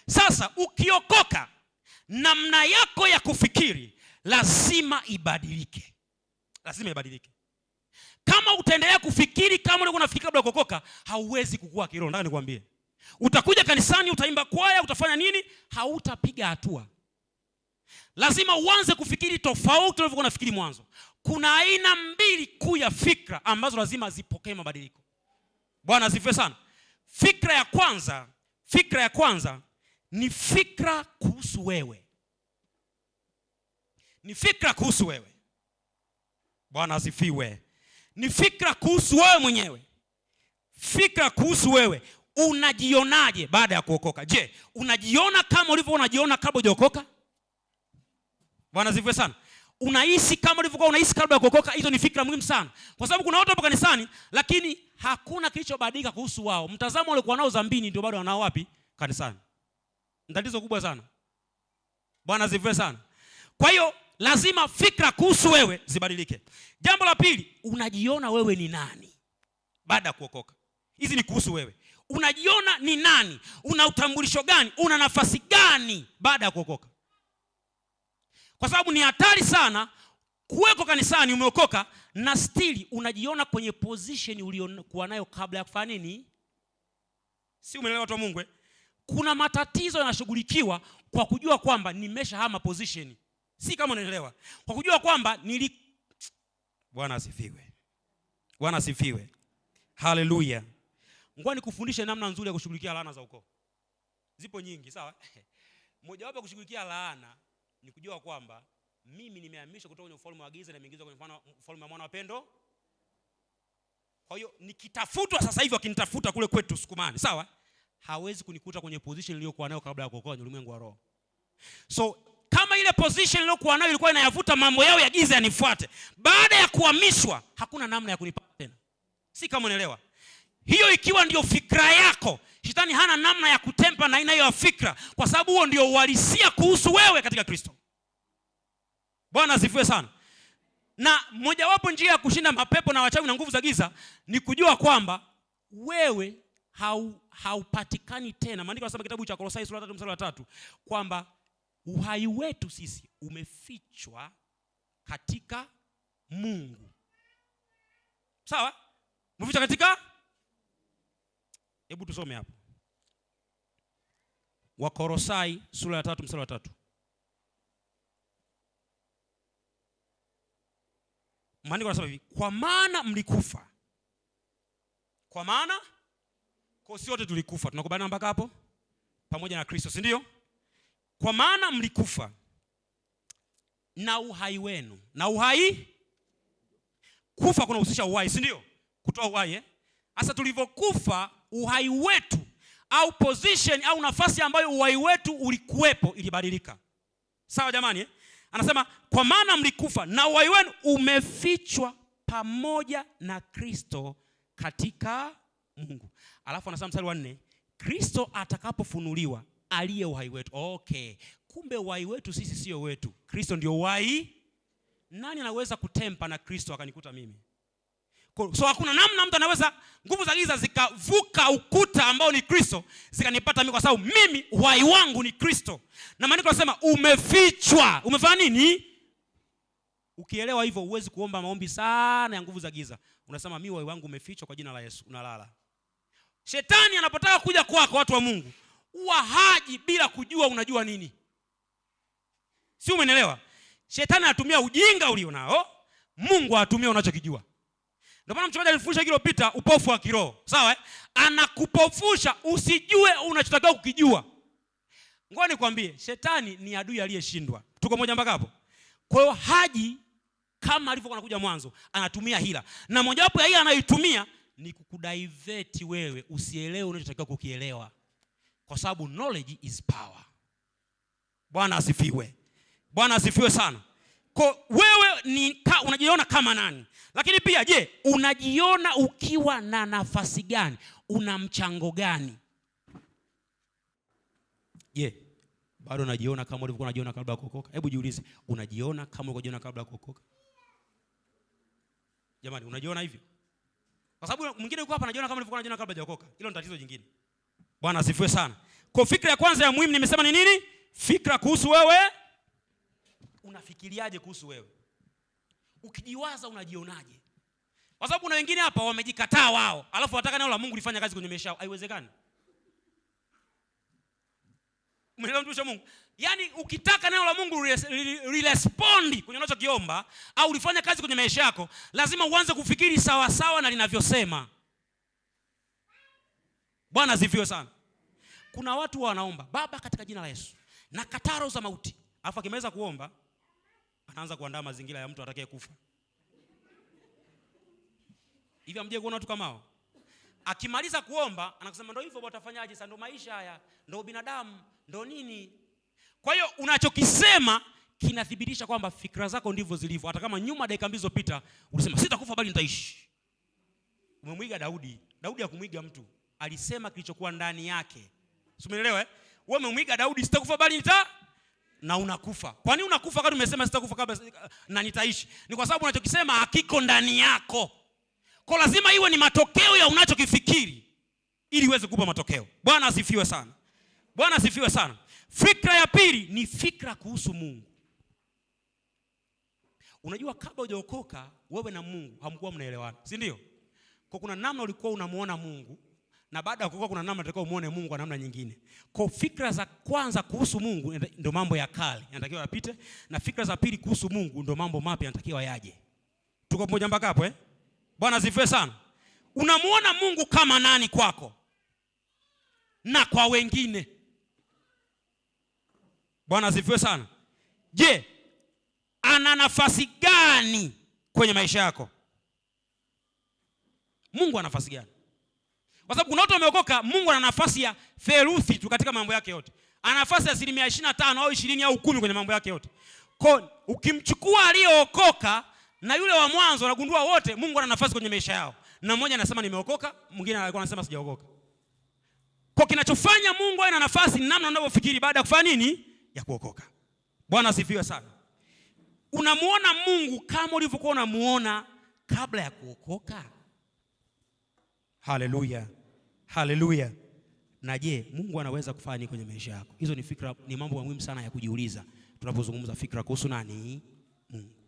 Sasa ukiokoka, namna yako ya kufikiri lazima ibadilike. Lazima ibadilike. Kama utaendelea kufikiri kama ulikuwa unafikiri kabla ya kuokoka, hauwezi kukua kiroho. Nataka nikwambie. Utakuja kanisani, utaimba kwaya, utafanya nini? Hautapiga hatua. Lazima uanze kufikiri tofauti ulivyokuwa unafikiri mwanzo. Kuna aina mbili kuu ya fikra ambazo lazima zipokee mabadiliko. Bwana asifiwe sana. Fikra ya kwanza ni fikra kuhusu wewe. Ni fikra kuhusu wewe. Bwana asifiwe. Ni fikra kuhusu wewe mwenyewe. Fikra kuhusu wewe. Unajionaje baada ya kuokoka? Je, unajiona kama ulivyokuwa unajiona kabla hujaokoka? Bwana asifiwe sana. Unaishi kama ulivyokuwa unaishi kabla ya kuokoka? Hizo ni fikra muhimu sana. Kwa sababu kuna watu hapo kanisani lakini hakuna kilichobadilika kuhusu wao. Mtazamo walikuwa nao dhambini ndio bado wanao wapi? Kanisani. Tatizo kubwa sana. Bwana asifiwe sana. Kwa hiyo lazima fikra kuhusu wewe zibadilike. Jambo la pili, unajiona wewe ni nani baada ya kuokoka? Hizi ni kuhusu wewe. Unajiona ni nani? Una utambulisho gani? Una nafasi gani baada ya kuokoka? Kwa sababu ni hatari sana kuweko kanisani umeokoka na still unajiona kwenye position uliokuwa nayo kabla ya kufanya nini? Si umeelewa watu wa Mungu? Kuna matatizo yanashughulikiwa kwa kujua kwamba nimeshahama position. Si kama unaelewa. Kwa kujua kwamba Bwana asifiwe. Bwana asifiwe. Haleluya. Ngoja nikufundishe namna nzuri ya kushughulikia laana za ukoo. Zipo nyingi, sawa? Moja wapo kushughulikia laana ni kujua kwamba mimi nimehamishwa kutoka kwenye ufalme wa giza na nimeingizwa kwenye ufalme wa mwana wa pendo. Kwa hiyo nikitafutwa sasa hivi wakinitafuta kule kwetu Sukumani, sawa? Hawezi kunikuta kwenye position niliyokuwa nayo kabla ya kuokoka kwenye ulimwengu wa roho. So kama ile position niliyokuwa nayo ilikuwa inayavuta mambo yao ya giza yanifuate, baada ya kuhamishwa hakuna namna ya kunipata tena. Si kama unaelewa? Hiyo ikiwa ndio fikra yako, shetani hana namna ya kutempa na aina hiyo ya fikra, kwa sababu huo ndio uhalisia kuhusu wewe katika Kristo. Bwana asifiwe sana. Na mojawapo njia ya kushinda mapepo na wachawi na nguvu za giza ni kujua kwamba wewe haupatikani tena. Maandiko yanasema kitabu cha Kolosai sura 3 mstari wa 3 kwamba uhai wetu sisi umefichwa katika Mungu. Sawa? Umefichwa katika? Hebu tusome hapo. Wakolosai sura ya 3 mstari wa 3. Maandiko yanasema hivi, kwa maana mlikufa. Kwa maana kwa sote tulikufa. Tunakubaliana mpaka hapo? Pamoja na Kristo, si ndio? Kwa maana mlikufa na uhai wenu. Na uhai, kufa kunahusisha uhai, si ndio? Kutoa uhai. Sasa tulivyokufa, uhai wetu au position au nafasi ambayo uhai wetu ulikuwepo ilibadilika. Sawa jamani? Anasema kwa maana mlikufa na uhai wenu umefichwa pamoja na Kristo katika Mungu. Alafu anasema mstari wa 4, Kristo atakapofunuliwa aliye uhai wetu. Okay. Kumbe uhai wetu sisi sio wetu. Kristo ndio uhai. Nani anaweza kutempa na Kristo akanikuta mimi? So hakuna namna mtu anaweza nguvu za giza zikavuka ukuta ambao ni Kristo zikanipata mimi, kwa sababu mimi uhai wangu ni Kristo. Na maandiko yanasema umefichwa. Umefanya nini? Ukielewa hivyo huwezi kuomba maombi sana ya nguvu za giza. Unasema mimi uhai wangu umefichwa kwa jina la Yesu, unalala. Shetani anapotaka kuja kwako watu wa Mungu, huwa haji bila kujua unajua nini. Si umeelewa? Shetani anatumia ujinga ulionao, Mungu anatumia unachokijua. Ndio maana mchungaji alifundisha wiki iliyopita upofu wa kiroho. Sawa? Anakupofusha usijue unachotakiwa kukijua. Ngoja nikwambie, shetani ni adui aliyeshindwa. Tuko moja mpaka hapo? Kwa hiyo haji kama alivyokuwa anakuja mwanzo, anatumia hila. Na mojawapo ya hila anayoitumia ni kukudivert wewe usielewe unachotakiwa kukielewa. Kwa sababu knowledge is power. Bwana asifiwe. Bwana asifiwe sana. Kwa wewe unajiona kama nani? Lakini pia je, unajiona ukiwa na nafasi gani? Una mchango gani? Je, bado unajiona kama ulivyokuwa unajiona kabla ya kuokoka? Hebu jiulize, unajiona kama ulivyokuwa unajiona kabla ya kuokoka? Jamani, unajiona hivyo? Kwa sababu mwingine yuko hapa anajiona kama ulivyokuwa unajiona kabla ya kuokoka. Hilo ni tatizo jingine. Bwana asifiwe sana. Kwa fikra ya kwanza ya muhimu nimesema ni nini? Fikra kuhusu wewe. Unafikiriaje kuhusu wewe? Ukijiwaza unajionaje? Kwa sababu kuna wengine hapa wamejikataa wao, alafu wataka neno la Mungu lifanye kazi kwenye maisha yao. Haiwezekani. Umeelewa mtumishi wa Mungu? Yaani ukitaka neno la Mungu respondi kwenye unachokiomba au lifanye kazi kwenye maisha yako, lazima uanze kufikiri sawa sawa na linavyosema. Bwana asifiwe sana. Kuna watu wanaomba, Baba katika jina la Yesu nakataa roho za mauti. Alafu akimaliza kuomba anaanza kuandaa mazingira ya mtu atakaye kufa. Hivi amje kuona watu kama hao? Akimaliza kuomba anakusema ndio hivyo bwana, utafanyaje sasa? Ndio maisha haya, ndio binadamu, ndio nini? Kwa hiyo unachokisema kinathibitisha kwamba fikra zako ndivyo zilivyo. Hata kama nyuma dakika mbili zilizopita ulisema sitakufa bali nitaishi. Umemwiga Daudi. Daudi hakumwiga mtu. Alisema kilichokuwa ndani yake. Umeelewa eh? Wewe umemwiga Daudi, sitakufa bali na unakufa. Kwa nini unakufa kama umesema sitakufa kabla na nitaishi? Ni kwa sababu unachokisema hakiko ndani yako. Kwa lazima iwe ni matokeo ya unachokifikiri ili uweze kukupa matokeo. Bwana asifiwe sana. Bwana asifiwe sana. Fikra ya pili ni fikra kuhusu Mungu. Unajua kabla hujaokoka wewe na Mungu hamkuwa mnaelewana, si ndio? Kwa kuna namna ulikuwa unamuona Mungu na baada ya kuokoka kuna namna utakao muone Mungu kwa namna nyingine. Kwa fikra za kwanza kuhusu Mungu ndio mambo ya kale yanatakiwa yapite, na fikra za pili kuhusu Mungu ndio mambo mapya yanatakiwa yaje. Tuko pamoja mpaka hapo eh? Bwana asifiwe sana. Unamuona Mungu kama nani kwako na kwa wengine? Bwana asifiwe sana. Je, ana nafasi gani kwenye maisha yako? Mungu ana nafasi gani? Kwa sababu kuna watu wameokoka, Mungu ana nafasi ya theluthi tu katika mambo yake yote. Ana nafasi ya 25% au 20 au 10 kwenye mambo yake yote. Kwa ukimchukua aliyeokoka na yule wa mwanzo unagundua wote Mungu ana nafasi kwenye maisha yao. Na mmoja anasema nimeokoka, mwingine alikuwa anasema sijaokoka. Kwa kinachofanya Mungu awe na nafasi ni namna unavyofikiri baada ya kufanya nini? Ya kuokoka. Bwana asifiwe sana. Unamuona Mungu kama ulivyokuwa unamuona kabla ya kuokoka? Haleluya. Haleluya. Na je, Mungu anaweza kufanya nini kwenye maisha yako? Hizo ni fikra, ni mambo muhimu sana ya kujiuliza tunapozungumza fikra kuhusu nani? Mungu.